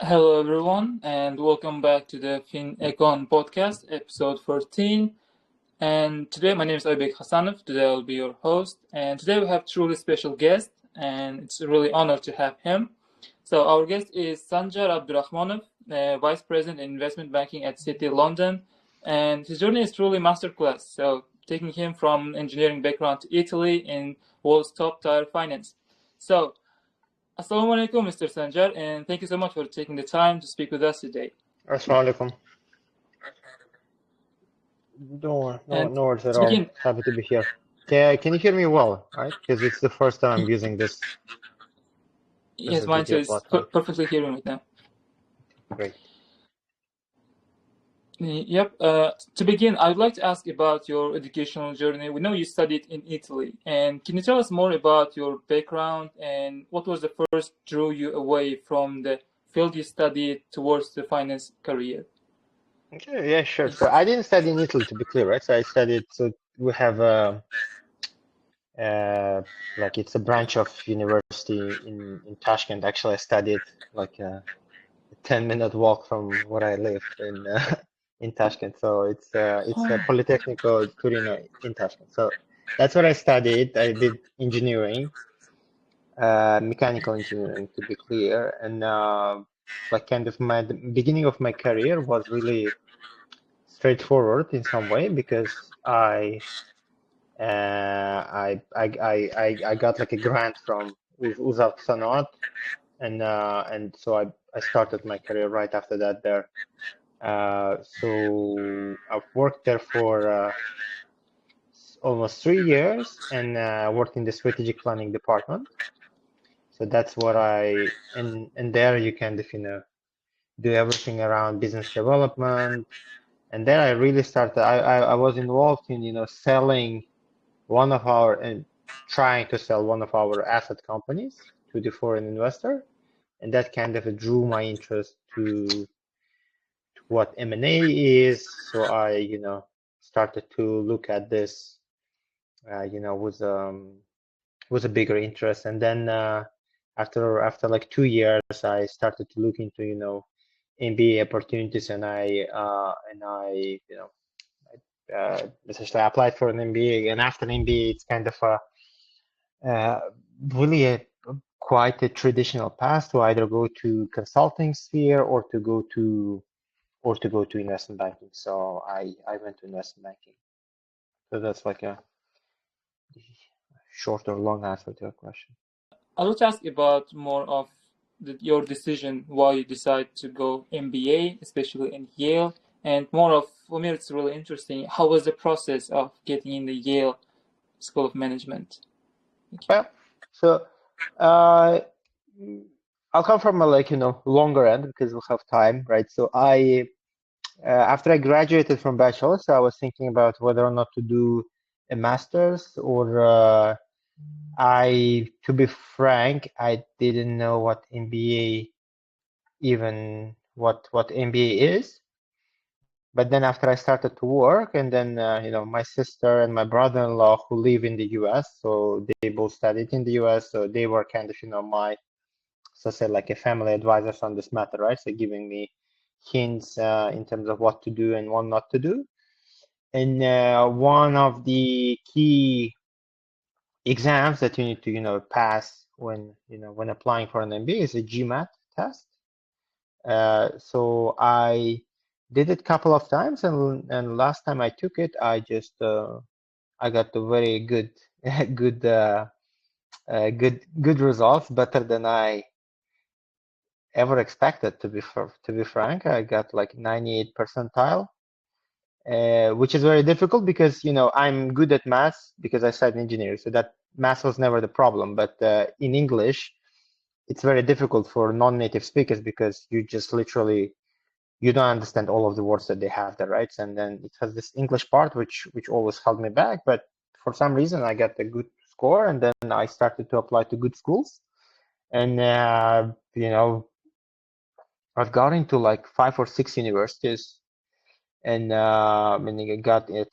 Hello, everyone, and welcome back to the FinEcon Podcast, episode 14. And today, my name is Uzbekistan. Today, I'll be your host. And today, we have a truly special guest, and it's a really honor to have him. So, our guest is Sanjar Abdurakhmonov, Vice President in Investment Banking at Citi, London. And his journey is truly masterclass. So, taking him from engineering background to Italy in world's top tier finance. So, Assalamu alaikum, Mr. Sanjar, and thank you so much for taking the time to speak with us today. Assalamu alaikum. No worries at all. Happy to be here. Can you hear me well, right? Because it's the first time I'm using this. Yes, mine too is perfectly hearing right now. Great. Yep. To begin, I'd like to ask about your educational journey. We know you studied in Italy, and can you tell us more about your background and what was the first drew you away from the field you studied towards the finance career? Okay, yeah, sure. So I didn't study in Italy, to be clear, right? So I studied. So we have like it's a branch of university in Tashkent. Actually, I studied like a 10-minute walk from where I live in Tashkent. So it's a Politecnico Torino in Tashkent. So that's what I studied. I did engineering, mechanical engineering, to be clear. And like kind of the beginning of my career was really straightforward in some way because I got like a grant from Uzavtosanoat, and so I started my career right after that there. So I've worked there for almost 3 years and worked in the strategic planning department. So that's what and there you kind of, do everything around business development. And then I really started, I was involved in, selling and trying to sell one of our asset companies to the foreign investor. And that kind of drew my interest to what M&A is. So I, started to look at this, with a bigger interest. And then after like 2 years, I started to look into, MBA opportunities, and I essentially applied for an MBA. And after an MBA, it's kind of really quite a traditional path to either go to consulting sphere or to go to investment banking. So I went to investment banking. So that's like a short or long answer to your question. I would ask about more of your decision why you decide to go MBA, especially in Yale, and more of, for me, it's really interesting. How was the process of getting in the Yale School of Management? Well, so I'll come from a longer end because we'll have time, right? So after I graduated from bachelor's, so I was thinking about whether or not to do a master's or to be frank, I didn't know what MBA, even what MBA is. But then after I started to work, and then my sister and my brother-in-law who live in the US, so they both studied in the US, so they were kind of my, so say like a family advisors on this matter, right? So giving me hints in terms of what to do and what not to do. And one of the key exams that you need to pass when applying for an MBA is a GMAT test. So I did it a couple of times, and last time I took it, I just I got a very good good results, better than I ever expected. To be frank, I got like 98 percentile, which is very difficult because I'm good at maths because I studied engineering, so that math was never the problem. But in English, it's very difficult for non-native speakers because you just literally you don't understand all of the words that they have there, right? And then it has this English part which always held me back. But for some reason, I got a good score, and then I started to apply to good schools, and I've got into like 5 or 6 universities, and meaning I got at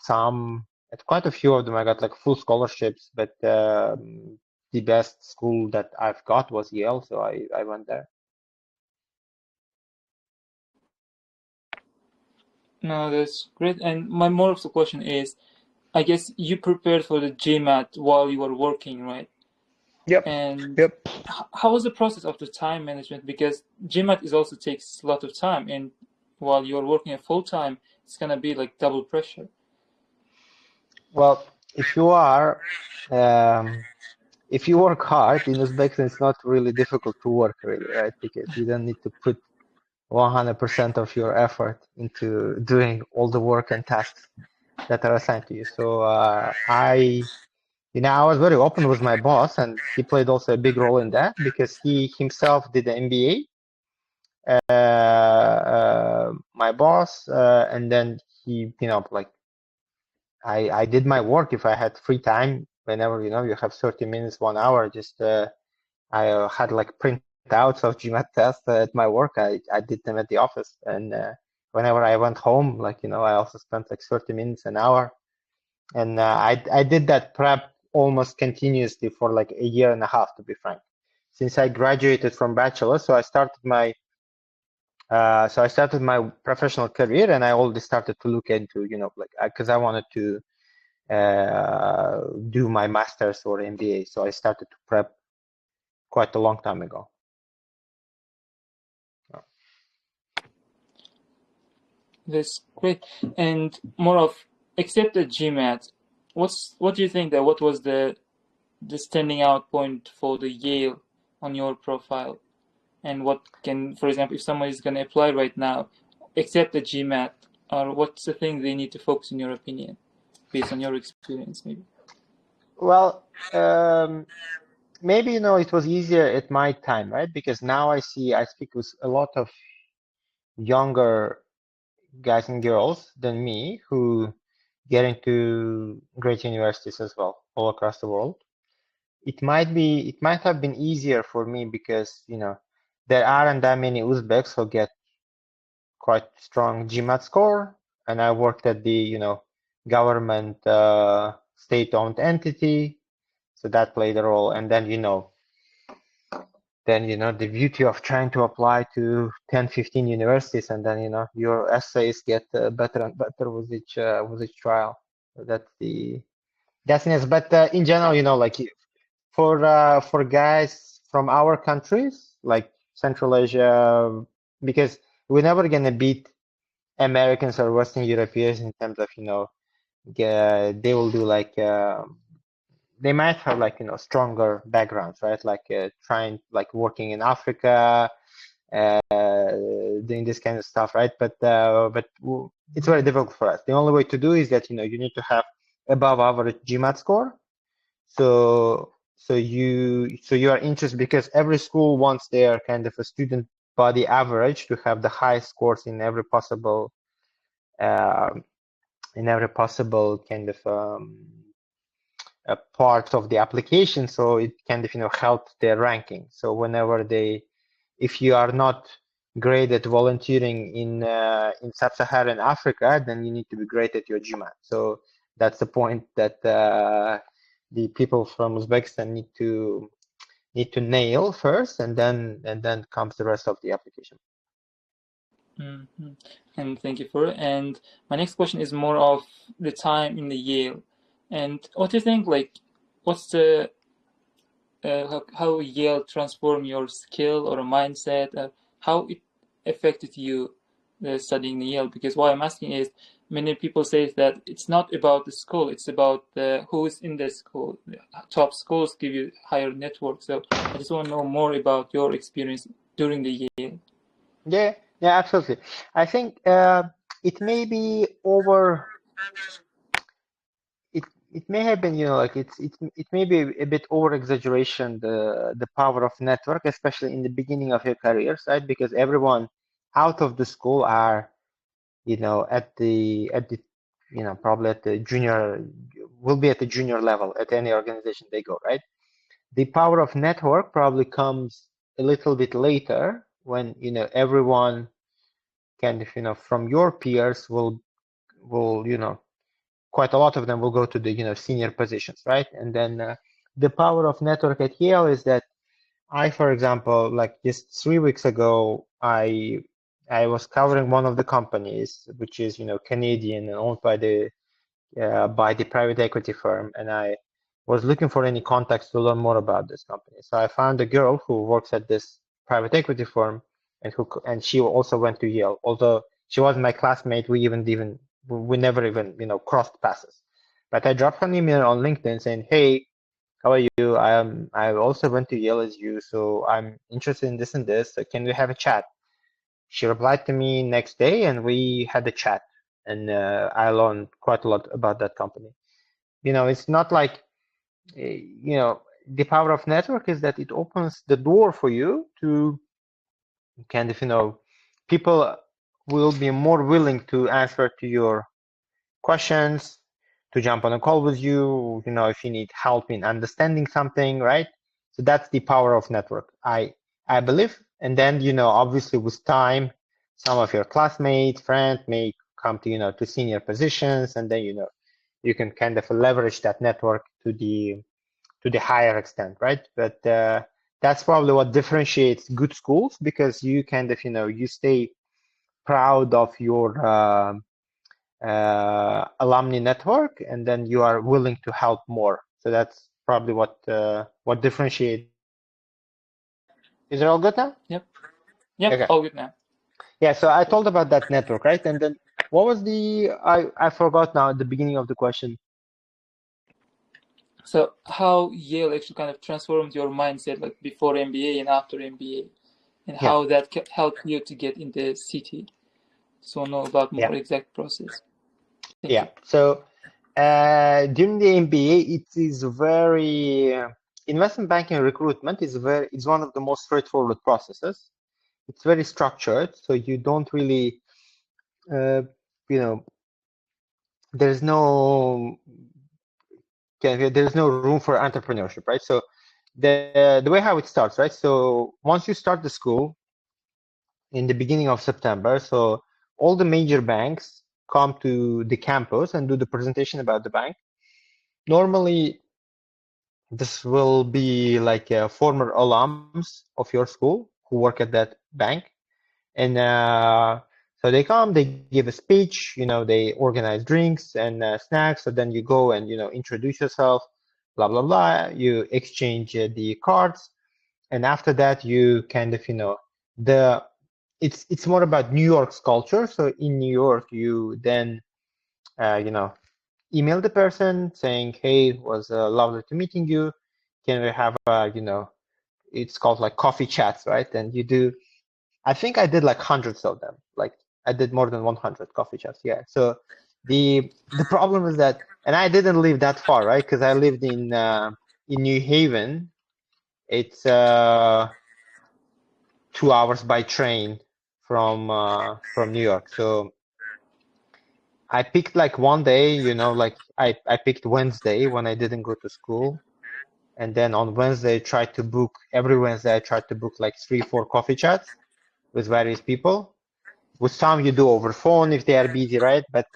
at quite a few of them, I got like full scholarships, but the best school that I've got was Yale, so I went there. No, that's great. And my more of the question is, I guess you prepared for the GMAT while you were working, right? Yep. And Yep. how was the process of the time management? Because GMAT is also takes a lot of time, and while you're working at full time, it's gonna be like double pressure. Well, if you work hard in Uzbekistan, it's not really difficult to work, really, right? Because you don't need to put 100% of your effort into doing all the work and tasks that are assigned to you. So I was very open with my boss, and he played also a big role in that because he himself did an MBA. My boss, and then he, like I did my work if I had free time. Whenever you have 30 minutes, 1 hour, just I had like printouts of GMAT tests at my work. I did them at the office, and whenever I went home, like I also spent like 30 minutes, an hour, and I did that prep almost continuously for like a year and a half, to be frank, since I graduated from bachelor. So I started my professional career, and I already started to look into like because I wanted to do my master's or MBA. So I started to prep quite a long time ago. That's great. And more of, except the GMAT, what do you think that what was the standing out point for the Yale on your profile? And what can, for example, if someone is going to apply right now, except the GMAT, or what's the thing they need to focus in your opinion, based on your experience, maybe? Well, maybe it was easier at my time, right? Because now I speak with a lot of younger guys and girls than me who get into great universities as well, all across the world. It might have been easier for me because there aren't that many Uzbeks who get quite strong GMAT score, and I worked at the government state-owned entity, so that played a role. And then the beauty of trying to apply to 10, 15 universities, and then your essays get better and better with each trial. So that's nice. But in general, like for guys from our countries, like Central Asia, because we're never gonna beat Americans or Western Europeans in terms of they will do like they might have like stronger backgrounds, right? Like trying like working in Africa, doing this kind of stuff, right? But it's very difficult for us. The only way to do is that you need to have above average GMAT score. So you are interested because every school wants their kind of a student body average to have the highest scores in every possible kind of part of the application, so it kind of help their ranking. So whenever if you are not great at volunteering in sub-Saharan Africa, then you need to be great at your GMAT. So that's the point that the people from Uzbekistan need to nail first, and then comes the rest of the application. Mm-hmm. And thank you for it. And my next question is more of the time in the Yale. And what do you think, like, what's the how Yale transformed your skill or a mindset, how it affected you studying the Yale? Because why I'm asking is, many people say that it's not about the school, it's about who is in the school. The top schools give you higher network. So I just want to know more about your experience during the Yale. Yeah, absolutely. I think it may be it may have been, like it may be a bit over exaggeration, the power of network, especially in the beginning of your careers, right? Because everyone out of the school are, at the probably at the will be at the junior level at any organization they go, right? The power of network probably comes a little bit later when everyone kind of from your peers will quite a lot of them will go to the senior positions, right? And then the power of network at Yale is that for example, like just 3 weeks ago, I was covering one of the companies, which is Canadian and owned by the private equity firm, and I was looking for any contacts to learn more about this company. So I found a girl who works at this private equity firm, and she also went to Yale. Although she was my classmate, we never even crossed paths. But I dropped her an email on LinkedIn saying, "Hey, how are you? I also went to Yale as you, so I'm interested in this and this. So can we have a chat?" She replied to me next day, and we had a chat, and I learned quite a lot about that company. It's not like the power of network is that it opens the door for you to kind of people will be more willing to answer to your questions, to jump on a call with you, if you need help in understanding something, right? So that's the power of network, I believe. And then, obviously with time, some of your classmates, friends may come to, to senior positions, and then, you can kind of leverage that network to the higher extent, right? But that's probably what differentiates good schools, because you kind of, you stay proud of your alumni network, and then you are willing to help more. So that's probably what differentiates good schools. Is it all good now? Yep. Yep. Okay. All good now. Yeah. So I told about that network, right? And then what was I forgot now at the beginning of the question. So how Yale actually kind of transformed your mindset, like before MBA and after MBA, and Yeah. how that helped you to get in the Citi. So know about more exact process. Thank you. So during the MBA, it is very investment banking recruitment it's one of the most straightforward processes. It's very structured, so you don't really there's no room for entrepreneurship, right? So the way how it starts, right? So once you start the school in the beginning of September, so all the major banks come to the campus and do the presentation about the bank. Normally, this will be like former alums of your school who work at that bank, and so they come, they give a speech, they organize drinks and snacks. So then you go and introduce yourself, blah blah blah. You exchange the cards, and after that you kind of it's more about New York's culture. So in New York, you then email the person saying, "Hey, it was lovely to meeting you. Can we have it's called like coffee chats, right?" And you do. I think I did like hundreds of them. Like I did more than 100 coffee chats. Yeah. So the problem is that, and I didn't live that far, right? Because I lived in New Haven. It's 2 hours by train from New York. So I picked like one day, like I picked Wednesday when I didn't go to school. And then on Wednesday, every Wednesday, I tried to book like 3, 4 coffee chats with various people. With some you do over phone if they are busy, right? But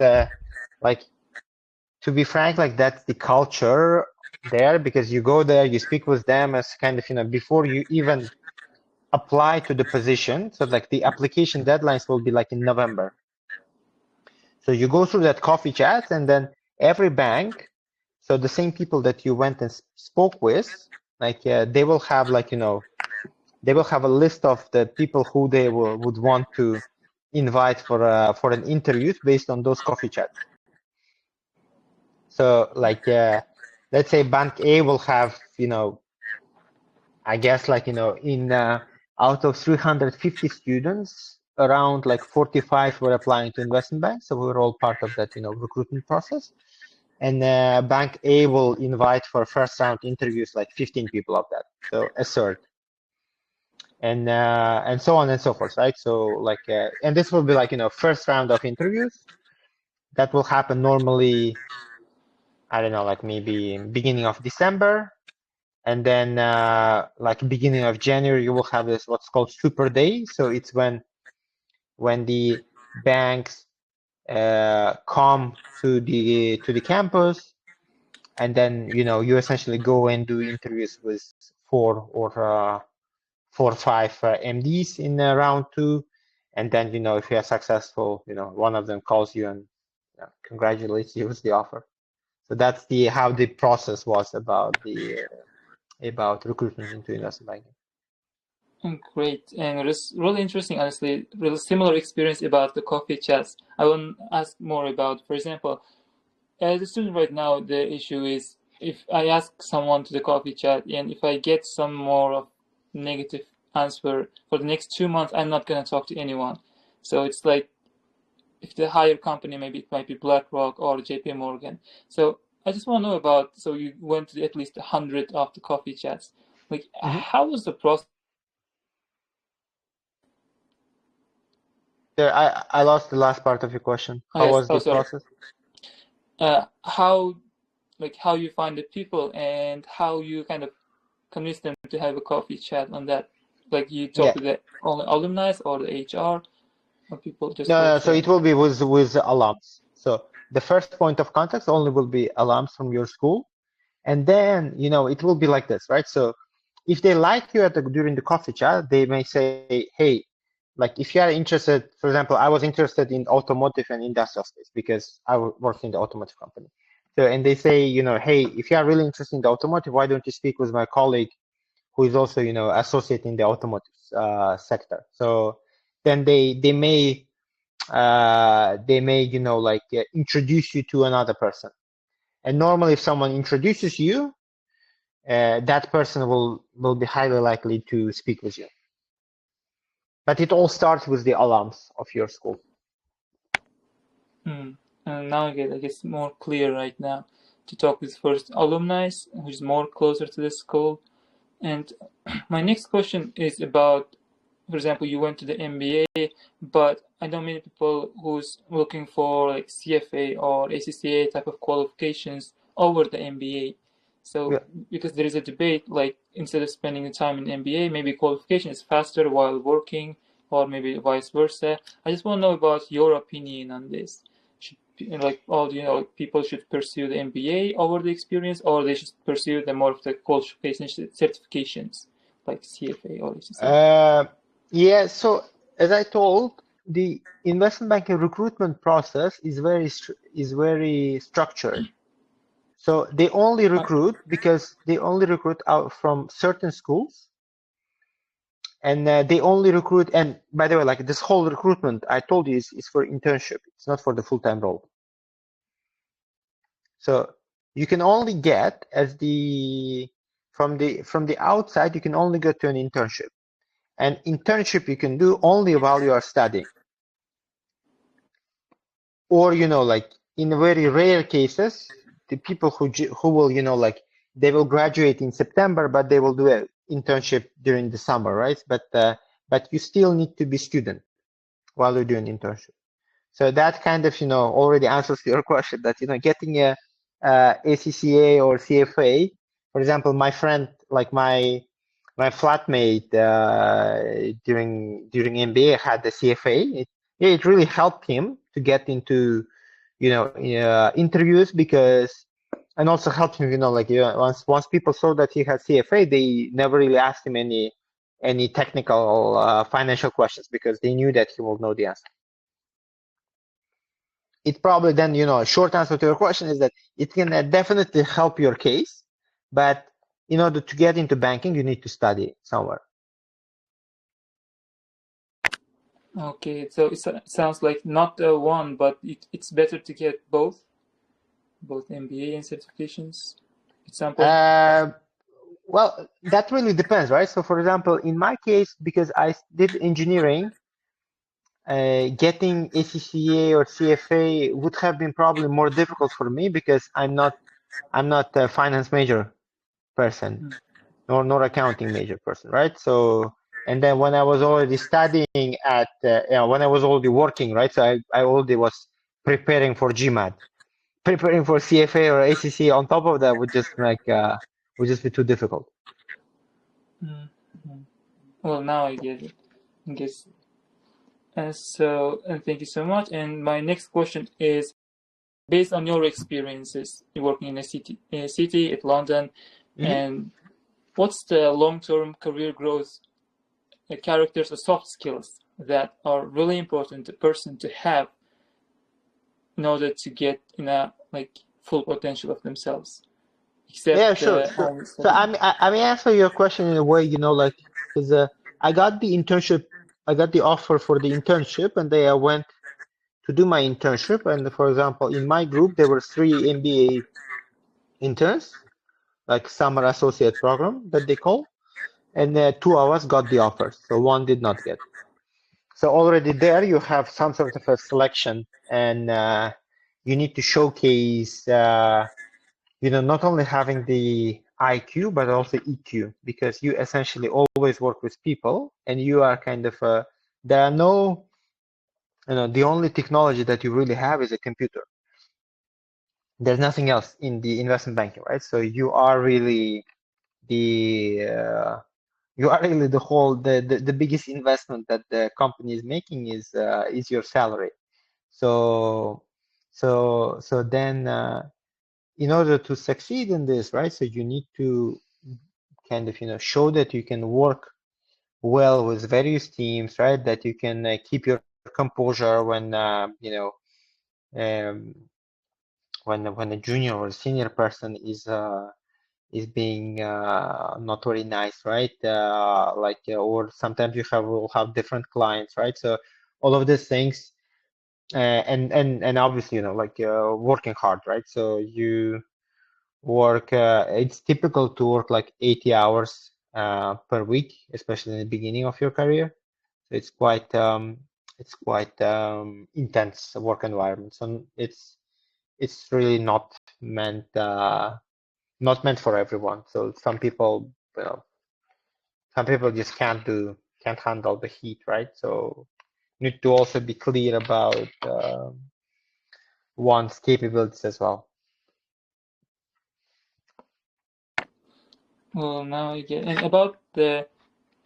like, to be frank, like that's the culture there, because you go there, you speak with them as kind of, before you even apply to the position. So like the application deadlines will be like in November. So you go through that coffee chat, and then every bank, so the same people that you went and spoke with, like they will have like, they will have a list of the people who they would want to invite for an interview based on those coffee chats. So like let's say Bank A will have, I guess like, in out of 350 students, around like 45 were applying to investment banks. So we were all part of that, recruitment process. And Bank A will invite for first round interviews like 15 people of that. So a third. And so on and so forth, right? So like, and this will be like, first round of interviews that will happen normally, I don't know, like maybe beginning of December. And then like beginning of January, you will have this what's called Super Day. So it's when the banks come to the campus, and then you essentially go and do interviews with four or five MDs in round two, and then if you are successful, one of them calls you and congratulates you with the offer. So that's how the process was about recruitment into investment banking. Great, and it was really interesting, honestly. Really similar experience about the coffee chats. I want to ask more about, for example, as a student right now, the issue is if I ask someone to the coffee chat and if I get some more of negative answer for the next 2 months, I'm not going to talk to anyone. So it's like if the higher company, maybe it might be BlackRock or JP Morgan. So I just want to know about, so you went to at least 100 of the coffee chats. Like, how was the process? I lost the last part of your question. How was the process? How you find the people and how you kind of convince them to have a coffee chat on that. Like you talk to the only alumni or the HR or people just No, so it will be with alums. So the first point of contact only will be alums from your school, and then it will be like this, right? So if they like you during the coffee chat, they may say, hey, like if you are interested, for example, I was interested in automotive and industrial space because I worked in the automotive company. So, and they say, hey, if you are really interested in the automotive, why don't you speak with my colleague who is also, associate in the automotive sector? So then they may introduce you to another person. And normally if someone introduces you, that person will be highly likely to speak with you. But it all starts with the alums of your school. And now I guess more clear right now to talk with first alumni, who's more closer to the school. And my next question is about, for example, you went to the MBA, but I know many people who's looking for like CFA or ACCA type of qualifications over the MBA. So because there is a debate, like instead of spending the time in MBA, maybe qualification is faster while working, or maybe vice versa. I just want to know about your opinion on this. People should pursue the MBA over the experience, or they should pursue the more of the qualifications certifications like CFA or ACCA? So as I told, the investment banking recruitment process is very structured. So they only recruit because they only recruit out from certain schools, and they only recruit. And by the way, like this whole recruitment I told you is for internship. It's not for the full-time role. So you can only get from the outside, you can only go to an internship. And internship you can do only while you are studying. Or, like in very rare cases, the people who will, they will graduate in September, but they will do an internship during the summer, right? But you still need to be student while you're doing internship. So that kind of, already answers your question that, getting a ACCA or CFA, for example, my friend, like my flatmate during MBA had the CFA. It really helped him to get into, interviews and also helped him, once people saw that he had CFA, they never really asked him any technical financial questions because they knew that he will know the answer. It probably then, a short answer to your question is that it can definitely help your case, but in order to get into banking, you need to study somewhere. Okay, so it sounds like not one, but it's better to get both MBA and certifications. Example. Well, that really depends, right? So, for example, in my case, because I did engineering, getting ACCA or CFA would have been probably more difficult for me because I'm not a finance major person, nor accounting major person, right? So, and then when I was already studying when I was already working, right? So I already was preparing for GMAT, preparing for CFA or ACCA on top of that would just be too difficult. Well, now I get it. I guess Thank you so much. And my next question is, based on your experiences working in a city at London, and what's the long-term career growth characters or soft skills that are really important to a person to have in order to get in a full potential of themselves, Yeah, except sure. only So studying. I may answer your question in a way, like, because I got the internship, I got the offer for the internship, and then I went to do my internship. And for example, in my group, there were 3 MBA interns, like summer associate program that they call, and 2 of us got the offer, so one did not get. So already there, you have some sort of a selection, and you need to showcase. Not only having the IQ, but also EQ, because you essentially always work with people and you are kind of, there are no, the only technology that you really have is a computer. There's nothing else in the investment banking, right? So you are really the, the biggest investment that the company is making is your salary. So then, in order to succeed in this, right? So you need to kind of, show that you can work well with various teams, right? That you can keep your composure when, um, when a junior or senior person is being not very nice, right? Or sometimes will have different clients, right? So all of these things, and obviously, working hard, right? So you work, it's typical to work like 80 hours per week, especially in the beginning of your career. So it's quite intense work environment. So it's really not meant for everyone. So some people just can't handle the heat, right? So you need to also be clear about one's capabilities as well. Well, now I get. And about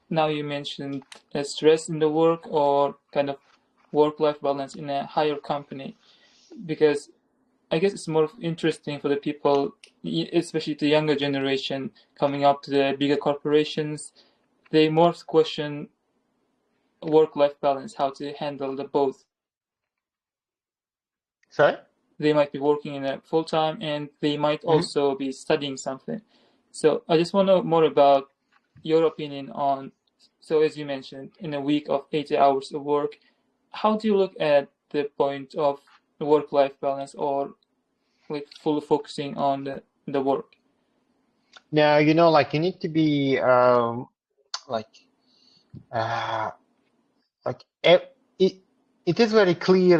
now you mentioned stress in the work or kind of work-life balance in a higher company, because I guess it's more interesting for the people, especially the younger generation coming up to the bigger corporations. They more question work-life balance, how to handle the both. Sorry? They might be working in a full-time and they might also be studying something. So I just want to know more about your opinion on, so as you mentioned, in a week of 80 hours of work, how do you look at the point of work-life balance or like fully focusing on the work? Now, like you need to be like uh, it is very clear,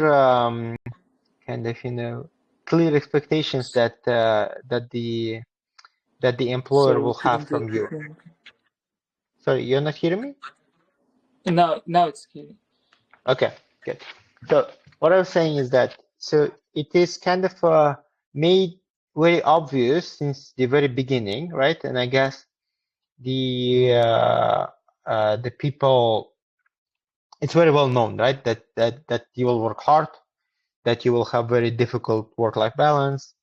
kind of, clear expectations that the employer Sorry, we will have couldn't get from you. you. Sorry, you're not hearing me? Now it's clear. Okay, good. So what I was saying is that, so it is kind of made very obvious since the very beginning, right? And I guess the people, it's very well known, right? That you will work hard, that you will have very difficult work-life balance.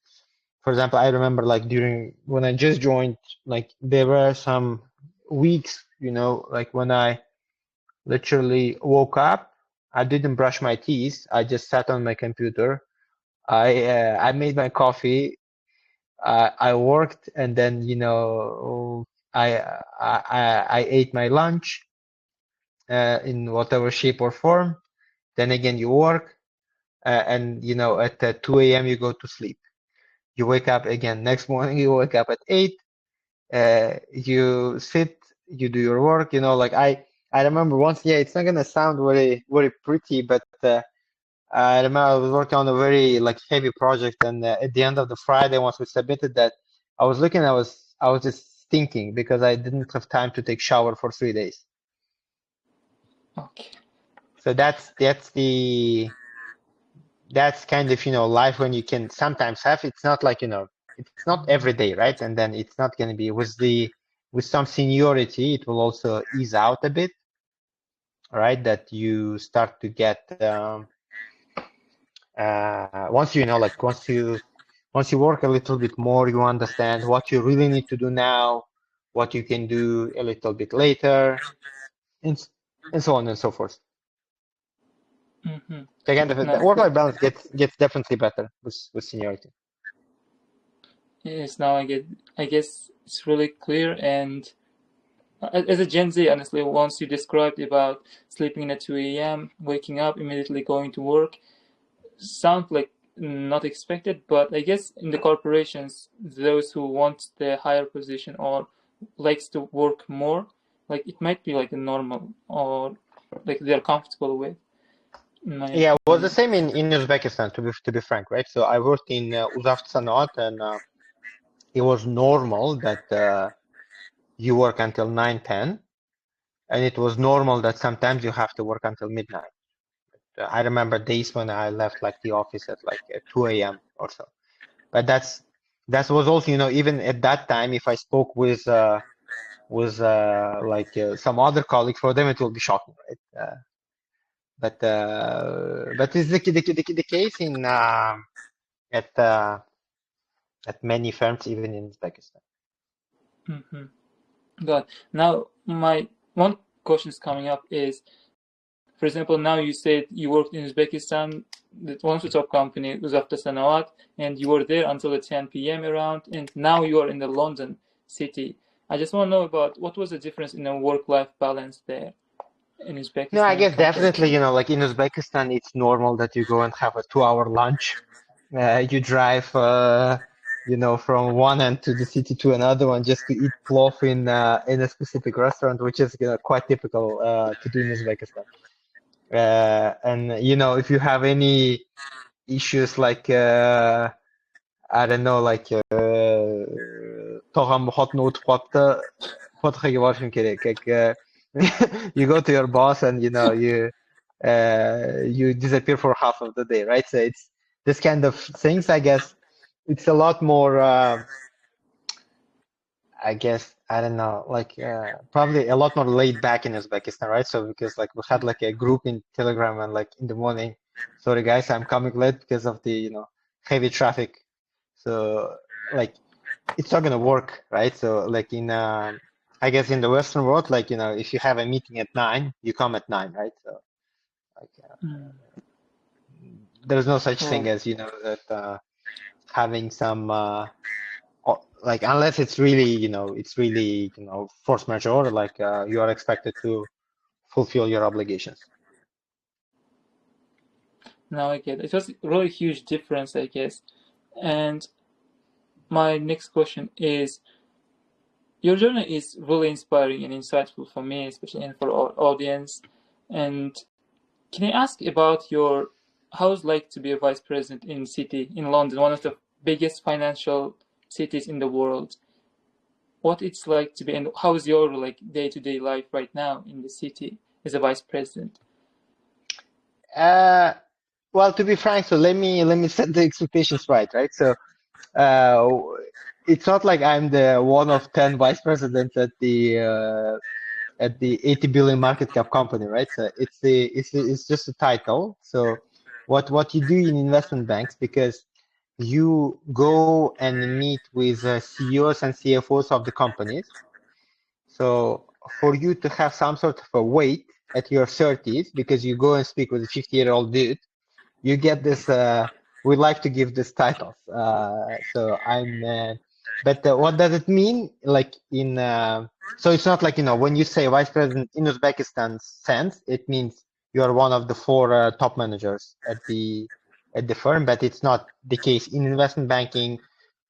For example, I remember like during when I just joined, like there were some weeks, like when I literally woke up, I didn't brush my teeth. I just sat on my computer. I made my coffee. I worked, and then I ate my lunch in whatever shape or form. Then again, you work, and at 2 a.m. you go to sleep. You wake up again next morning. You wake up at 8. You sit. You do your work. Like I remember once. Yeah, it's not gonna sound very very pretty, but I remember I was working on a very like heavy project, and at the end of the Friday, once we submitted that, I was looking. I was just thinking because I didn't have time to take shower for 3 days. Okay. So that's kind of life when you can sometimes have. It's not like it's not every day, right? And then it's not going to be with some seniority. It will also ease out a bit. right? That you start to get once you know, like once you work a little bit more, you understand what you really need to do now, what you can do a little bit later, and and so on and so forth. Mm-hmm. Again, the Now, work-life balance gets definitely better with seniority. yes, now I guess it's really clear. And as a Gen Z, honestly, once you described about sleeping at 2 a.m., waking up, immediately going to work, sound like not expected, but I guess in the corporations, those who want the higher position or likes to work more, like it might be like a normal or like they're comfortable with, in my Yeah, it was the opinion. same in Uzbekistan, to be frank, right? So I worked in Uzavtosanoat, and it was normal that you work until 9, 10, and it was normal that sometimes you have to work until midnight. I remember days when I left like the office at like 2 a.m. or so. But that was also, even at that time, if I spoke with some other colleagues, for them it will be shocking, right? But it's the case in at uh, at many firms, even in Uzbekistan. Mm-hmm. Got it. Now, my one question is coming up is, for example, now you said you worked in Uzbekistan, one of the top company, Uzavtosanoat, and you were there until the 10 p.m. around, and now you are in the London city. I just want to know about what was the difference in the work-life balance there in No, I Uzbekistan guess compared definitely, to. like in Uzbekistan, it's normal that you go and have a 2 hour lunch. You drive, from one end to the city to another one just to eat plov in a specific restaurant, which is quite typical to do in Uzbekistan. And if you have any issues like I don't know, like тағам мұхатын ұмытып қалыпты, фотоға барышым керек. Like, you go to your boss and you disappear for half of the day, right? So it's this kind of things, I guess. It's a lot more, I guess, I don't know, like probably a lot more laid back in Uzbekistan, right? So because like we had like a group in Telegram and like in the morning, sorry guys, I'm coming late because of the, heavy traffic. So like it's not gonna work, right? So like I guess in the Western world, like, if you have a meeting at 9, you come at 9, right? So like Mm. there's no such thing Oh, as, that having some like unless it's really, force majeure, like you are expected to fulfill your obligations. now I get it. It was a really huge difference, I guess. And my next question is, your journey is really inspiring and insightful for me, especially and for our audience. And can I ask about your how it's like to be a vice president in Citi in London, one of the biggest financial cities in the world? What it's like to be, and how is your like day-to-day life right now in the city as a vice president? Uh, well, to be frank, so let me set the expectations right? So uh, it's not like I'm the one of 10 vice presidents at the 80 billion market cap company, right? So it's just a title. So what you do in investment banks, because you go and meet with CEOs and CFOs of the companies. So for you to have some sort of a weight at your 30s, because you go and speak with a 50-year-old dude, you get this we like to give this titles, so but what does it mean, like so it's not like, when you say vice president in Uzbekistan's sense, it means you are one of the four top managers at the firm, but it's not the case in investment banking,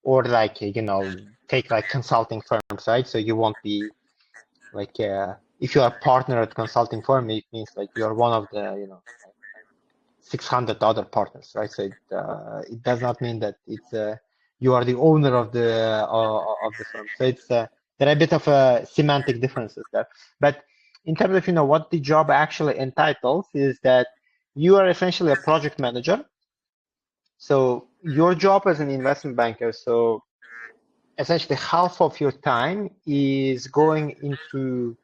or like, take like consulting firms, right? So you won't be like if you are a partner at consulting firm, it means like you're one of the 600 other partners, right? So it does not mean that it's you are the owner of the firm. So it's there are a bit of semantic differences there. But in terms of what the job actually entitles, is that you are essentially a project manager. So your job as an investment banker, so essentially half of your time is going into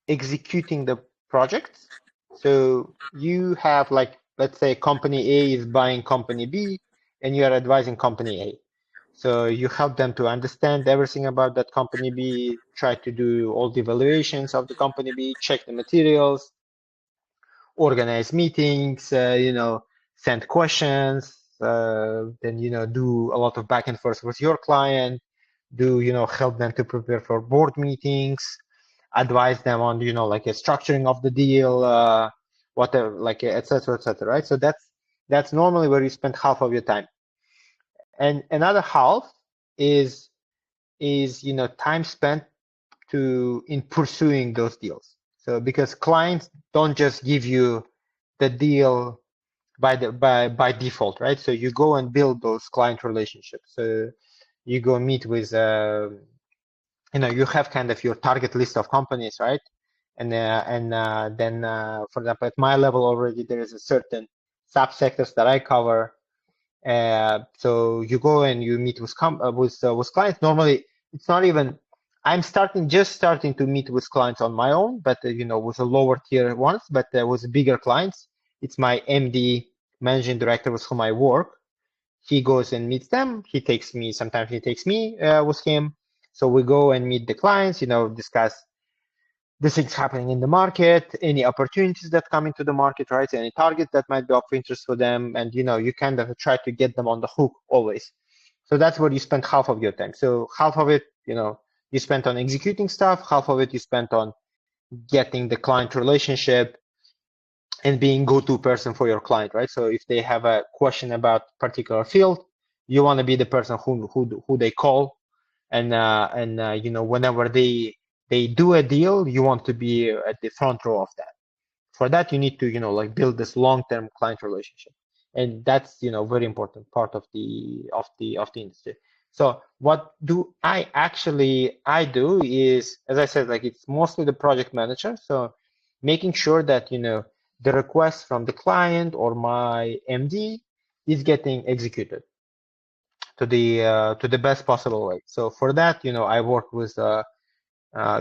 executing the projects. So you have, like, let's say company A is buying company B and you are advising company A. So you help them to understand everything about that company B, try to do all the evaluations of the company B, check the materials, organize meetings, send questions, then, do a lot of back and forth with your client, help them to prepare for board meetings, advise them on, like a structuring of the deal, whatever, like, et cetera, right? So that's normally where you spend half of your time. And another half is time spent in pursuing those deals. So because clients don't just give you the deal by default, right? So you go and build those client relationships. So you go meet with you have kind of your target list of companies, right? And then for example, at my level already there is a certain subsectors that I cover. So you go and you meet with clients. Normally, it's not even. I'm just starting to meet with clients on my own, but with the lower tier ones. But with bigger clients, it's my MD, managing director, with whom I work. He goes and meets them. Sometimes he takes me with him. So we go and meet the clients. Discuss the things happening in the market, any opportunities that come into the market, right? Any target that might be of interest for them. And, you kind of try to get them on the hook always. So that's where you spend half of your time. So half of it, you spent on executing stuff, half of it you spent on getting the client relationship and being go-to person for your client, right? So if they have a question about particular field, you want to be the person who they call, and whenever they do a deal, you want to be at the front row of that. For that, you need to like build this long-term client relationship, and that's very important part of the industry. So what do I do is, as I said, like, it's mostly the project manager. So making sure that the request from the client or my MD is getting executed to the best possible way. So for that, I work with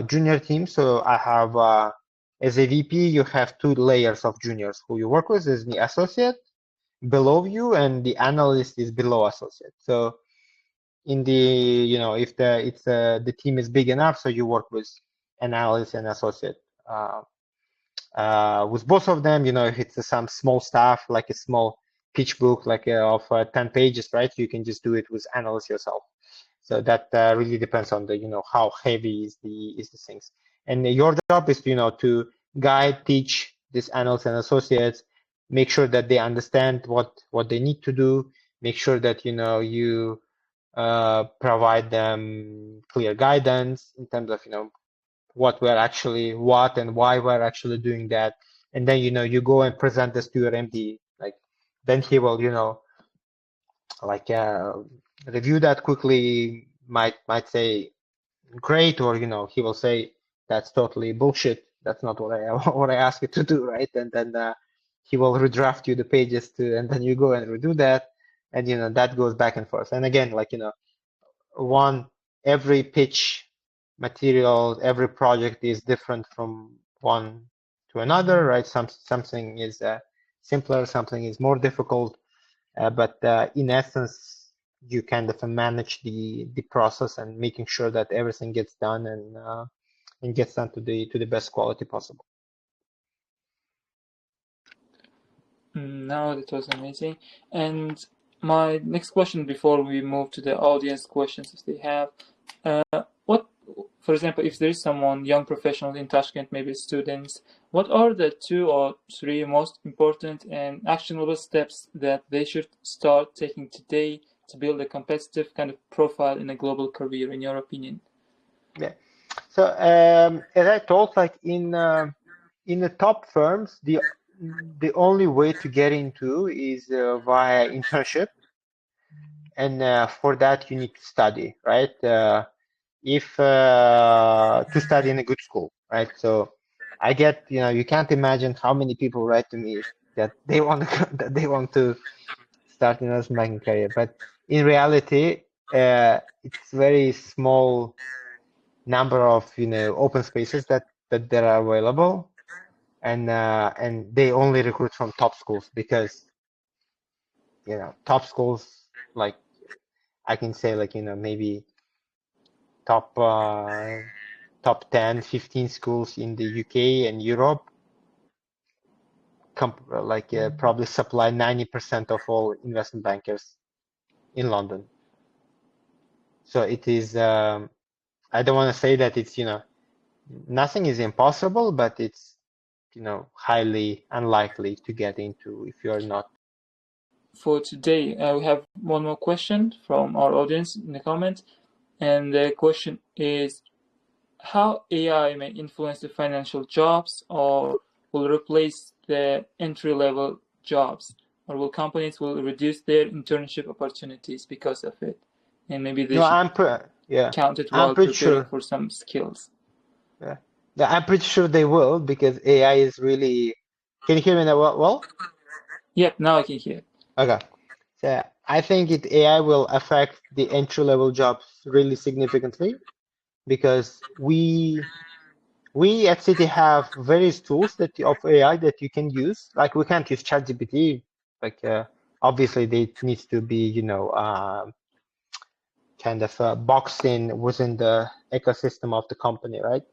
junior team. So I have as a VP, you have two layers of juniors who you work with. Is the associate below you, and the analyst is below associate. So in the if the team is big enough, so you work with an analyst and associate. With both of them, if it's some small stuff, like a small pitch book, like of 10 pages, right? You can just do it with analyst yourself. So that really depends on the how heavy is the things. And your job is to guide, teach these analysts and associates, make sure that they understand what they need to do, make sure that you provide them clear guidance in terms of what and why we're actually doing that. And then you go and present this to your MD, like, then he will like review that quickly, might say great, or he will say that's totally bullshit, that's not what I what I asked you to do, right? And then he will redraft you the pages and then you go and redo that, and that goes back and forth. And again, like every pitch material, every project is different from one to another, right? Something is simpler, something is more difficult, but in essence, you kind of manage the process and making sure that everything gets done and gets done to the best quality possible. No, that was amazing. And my next question before we move to the audience questions, if they have, what, for example, if there is someone, young professional in Tashkent, maybe students, what are the 2 or 3 most important and actionable steps that they should start taking today to build a competitive kind of profile in a global career, in your opinion? Yeah. So as I told, like in the top firms, the only way to get into is via internship, and for that you need to study, right? If to study in a good school, right? So I get, you can't imagine how many people write to me that they want to that they want to start an investment banking career, but in reality, it's very small number of open spaces that that there are available, and they only recruit from top schools because top schools, like I can say, like maybe top 10, 15 schools in the UK and Europe probably supply 90% of all investment bankers in London. So it is, I don't want to say that it's, nothing is impossible, but it's, highly unlikely to get into if you're not. For today, we have one more question from our audience in the comments, and the question is how AI may influence the financial jobs or will replace the entry-level jobs, or will companies reduce their internship opportunities because of it, and maybe they should count it while preparing for some skills. Yeah, I'm pretty sure they will, because AI is really. Can you hear me now? Well? Yep, now I can hear. Okay, so I think AI will affect the entry-level jobs really significantly, because we at Citi have various tools of AI that you can use. Like, we can't use ChatGPT. Like, obviously, they needs to be, kind of boxed in within the ecosystem of the company, right?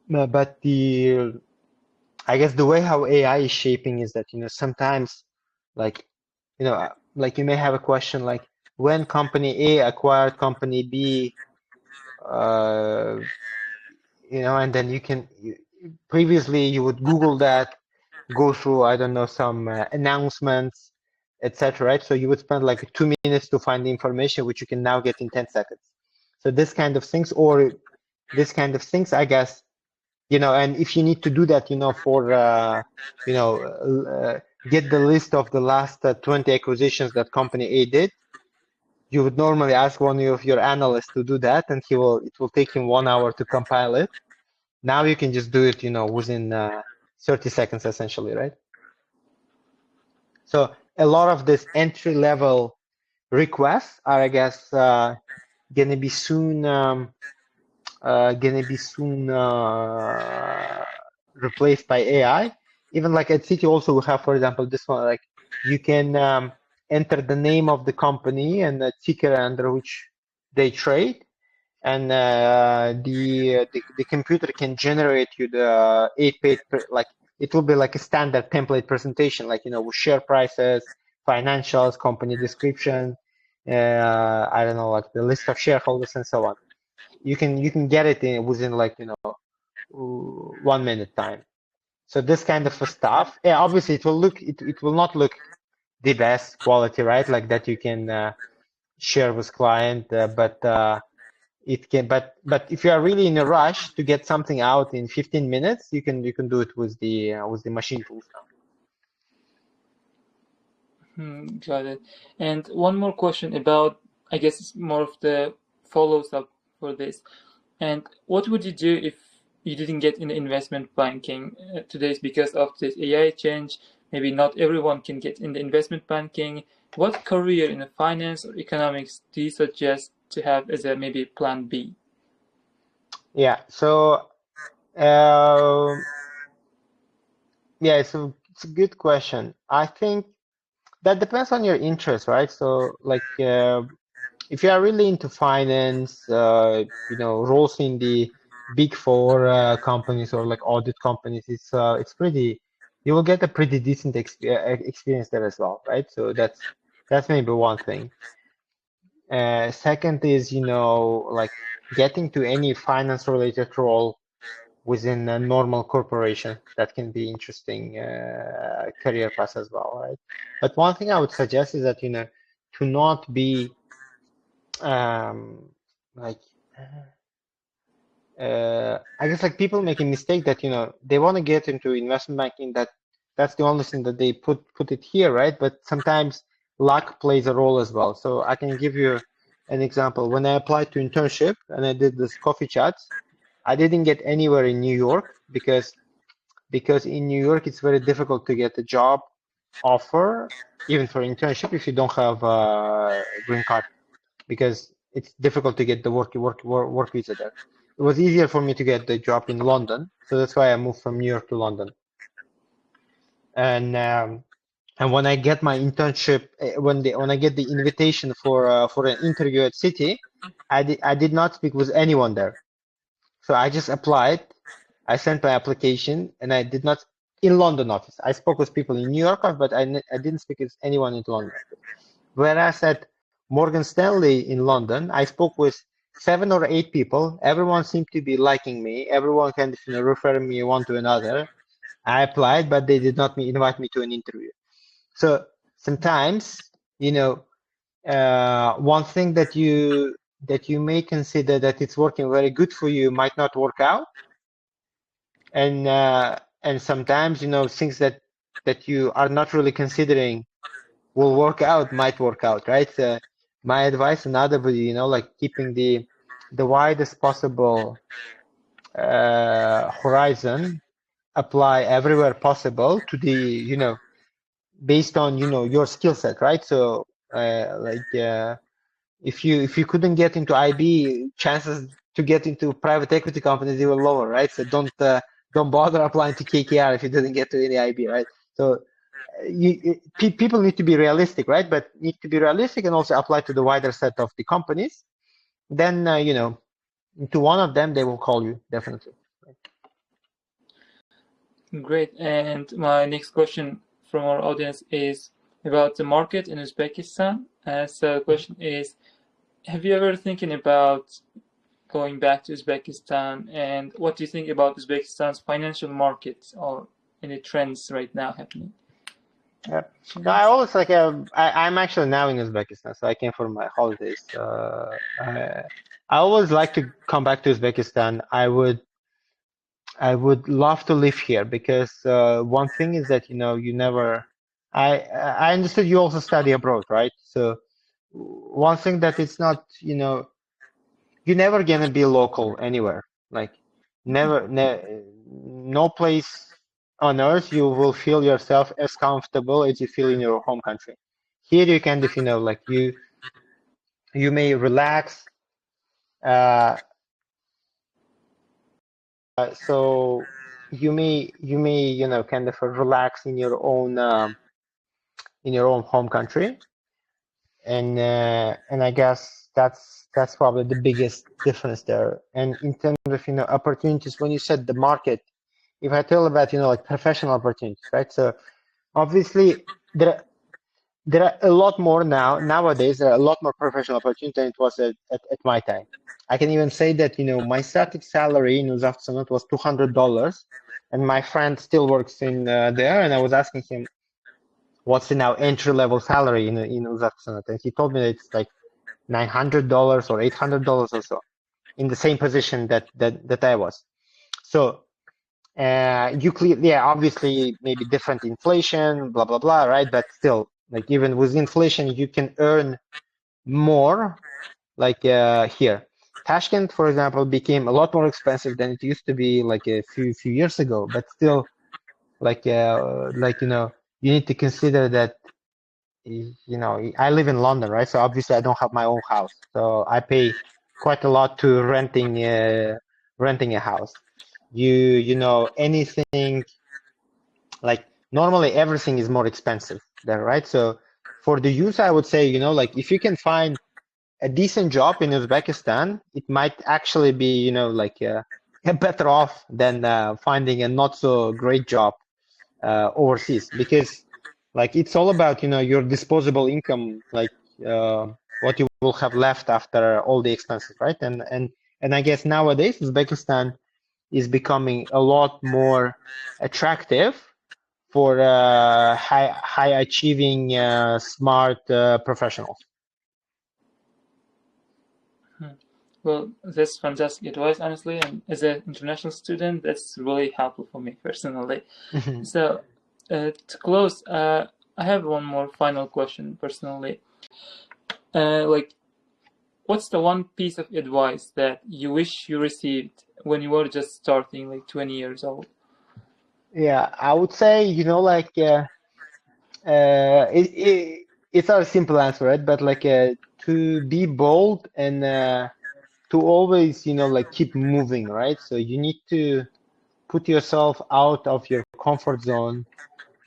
But I guess the way how AI is shaping is that, sometimes, like, like you may have a question like, when company A acquired company B, and then previously you would Google that, go through, I don't know, some announcements, etc. Right? So you would spend like 2 minutes to find the information, which you can now get in 10 seconds. So this kind of things, I guess, and if you need to do that, for, get the list of the last 20 acquisitions that company A did, you would normally ask one of your analysts to do that, and it will take him 1 hour to compile it. Now you can just do it, within 30 seconds, essentially, right? So a lot of this entry-level requests are, I guess, gonna be soon replaced by AI. Even like at Citi, also we have, for example, this one, like you can enter the name of the company and the ticker under which they trade, and the computer can generate you the 8-page, like it will be like a standard template presentation, like with share prices, financials, company description, I don't know, like the list of shareholders and so on. You can get it within like 1 minute time. So this kind of stuff, yeah, obviously it will not look the best quality, right? Like that you can share with client, but it can. But if you are really in a rush to get something out in 15 minutes, you can do it with the machine tools now. Got it. And one more question about, I guess it's more of the follows up for this. And what would you do if you didn't get in the investment banking today because of this AI change? Maybe not everyone can get in the investment banking. What career in the finance or economics do you suggest to have as a maybe plan B? Yeah, so yeah, it's a good question. I think that depends on your interest, right? So like if you are really into finance, roles in the big four companies or like audit companies, it's pretty, you will get a pretty decent experience there as well, right? So that's maybe one thing. Second is, like getting to any finance related role within a normal corporation, that can be interesting career path as well, right? But one thing I would suggest is that, to not be like I guess like people make a mistake that they want to get into investment banking, that's the only thing that they put it here, right? But sometimes luck plays a role as well. So I can give you an example. When I applied to internship and I did this coffee chats, I didn't get anywhere in New York because in New York it's very difficult to get a job offer even for internship if you don't have a green card, because it's difficult to get the work visa there. it was easier for me to get the job in London. So that's why I moved from New York to London. And when I get my internship, when I get the invitation for an interview at Citi, I did not speak with anyone there. So I just applied. I sent my application, and I did not in London office. I spoke with people in New York, but I didn't speak with anyone in London office. Whereas at Morgan Stanley in London, I spoke with 7 or 8 people. Everyone seemed to be liking me. Everyone kind of referring me one to another. I applied, but they did not invite me to an interview. So sometimes, one thing that you may consider that it's working very good for you might not work out, and sometimes things that you are not really considering will work out might work out, right? My advice and everybody, like keeping the widest possible horizon, apply everywhere possible to the based on your skill set, right? So if you couldn't get into IB, chances to get into private equity companies even lower, right? So don't bother applying to KKR if you didn't get to any IB, right? So people need to be realistic, right? But need to be realistic and also apply to the wider set of the companies. Then into one of them they will call you definitely. Great. And my next question from our audience is about the market in Uzbekistan. So the question is, have you ever thinking about going back to Uzbekistan, and what do you think about Uzbekistan's financial market or any trends right now happening? Yeah. No, I always I'm actually now in Uzbekistan, so I came for my holidays. I always like to come back to Uzbekistan. I would love to live here because one thing is that you never. I understood you also study abroad, right? So one thing that it's not you're never gonna be local anywhere. Like no place on earth you will feel yourself as comfortable as you feel in your home country. Here you kind of like you may relax. So you may kind of relax in your own home country, and I guess that's probably the biggest difference there. And in terms of opportunities, when you said the market, if I tell about like professional opportunities, right? So obviously there are a lot more nowadays. There are a lot more professional opportunities than it was at my time. I can even say that my starting salary in Uzavtosanoat was $200, and my friend still works in there, and I was asking him what's the now entry level salary in Uzavtosanoat, and he told me that it's like $900 or $800 or so in the same position that I was. So obviously maybe different inflation, blah blah blah, right? But still, like even with inflation, you can earn more. Like here, Tashkent, for example, became a lot more expensive than it used to be like a few years ago. But still, you need to consider that I live in London, right? So obviously I don't have my own house, so I pay quite a lot to renting a house. Anything like normally everything is more expensive there, right? So for the youth, I would say like if you can find a decent job in Uzbekistan, it might actually be like better off than finding a not so great job overseas, because like it's all about your disposable income, like what you will have left after all the expenses, right? And I guess nowadays Uzbekistan is becoming a lot more attractive for high achieving smart professionals. Well, that's fantastic advice, honestly, and as an international student, that's really helpful for me personally. So, to close, I have one more final question personally. Like, what's the one piece of advice that you wish you received when you were just starting, like 20 years old? Yeah, I would say like it's not a simple answer, right? But like to be bold and to always, like keep moving, right? So you need to put yourself out of your comfort zone.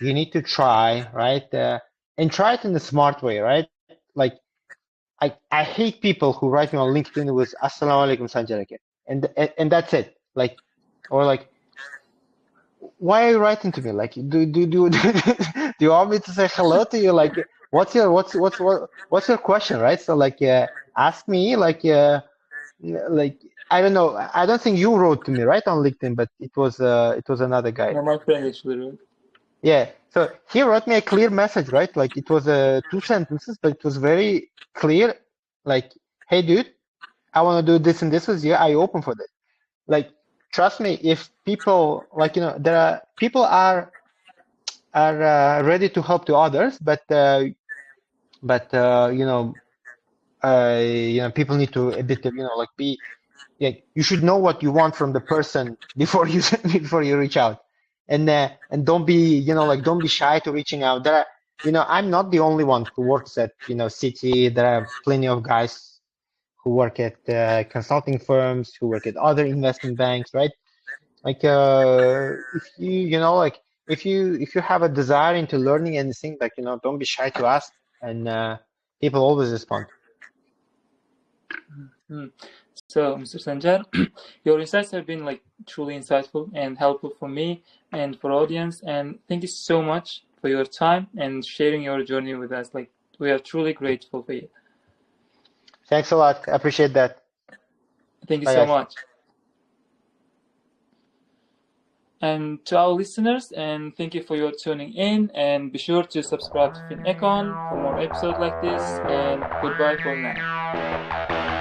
You need to try, right? And try it in a smart way, right? Like I hate people who write me on LinkedIn with Assalamu alaikum Sanjar again. And that's it. Like, or like, why are you writing to me? Like, do you want me to say hello to you? Like, what's your question, right? So like, ask me, like, I don't know. I don't think you wrote to me, right, on LinkedIn, but it was another guy. No, my friend actually wrote. Yeah. So he wrote me a clear message, right? Like it was 2 sentences, but it was very clear. Like, hey, dude, I want to do this and this with you. Are you open for that? Like, trust me, if people like, there are people are ready to help to others, but people need to a bit of, like be, yeah, you should know what you want from the person before you before you reach out, and don't be, like don't be shy to reaching out. There are, I'm not the only one who works at, Citi. There are plenty of guys who work at consulting firms, who work at other investment banks, right? Like, if you, like if you have a desire into learning anything, like, don't be shy to ask, and people always respond. Mm. So, Mr. Sanjar, your insights have been like truly insightful and helpful for me and for audience. And thank you so much for your time and sharing your journey with us. Like, we are truly grateful for you. Thanks a lot. I appreciate that. Thank you Bye, so guys. much. And to our listeners, and thank you for your tuning in. And be sure to subscribe to FinEcon for more episodes like this. And goodbye for now.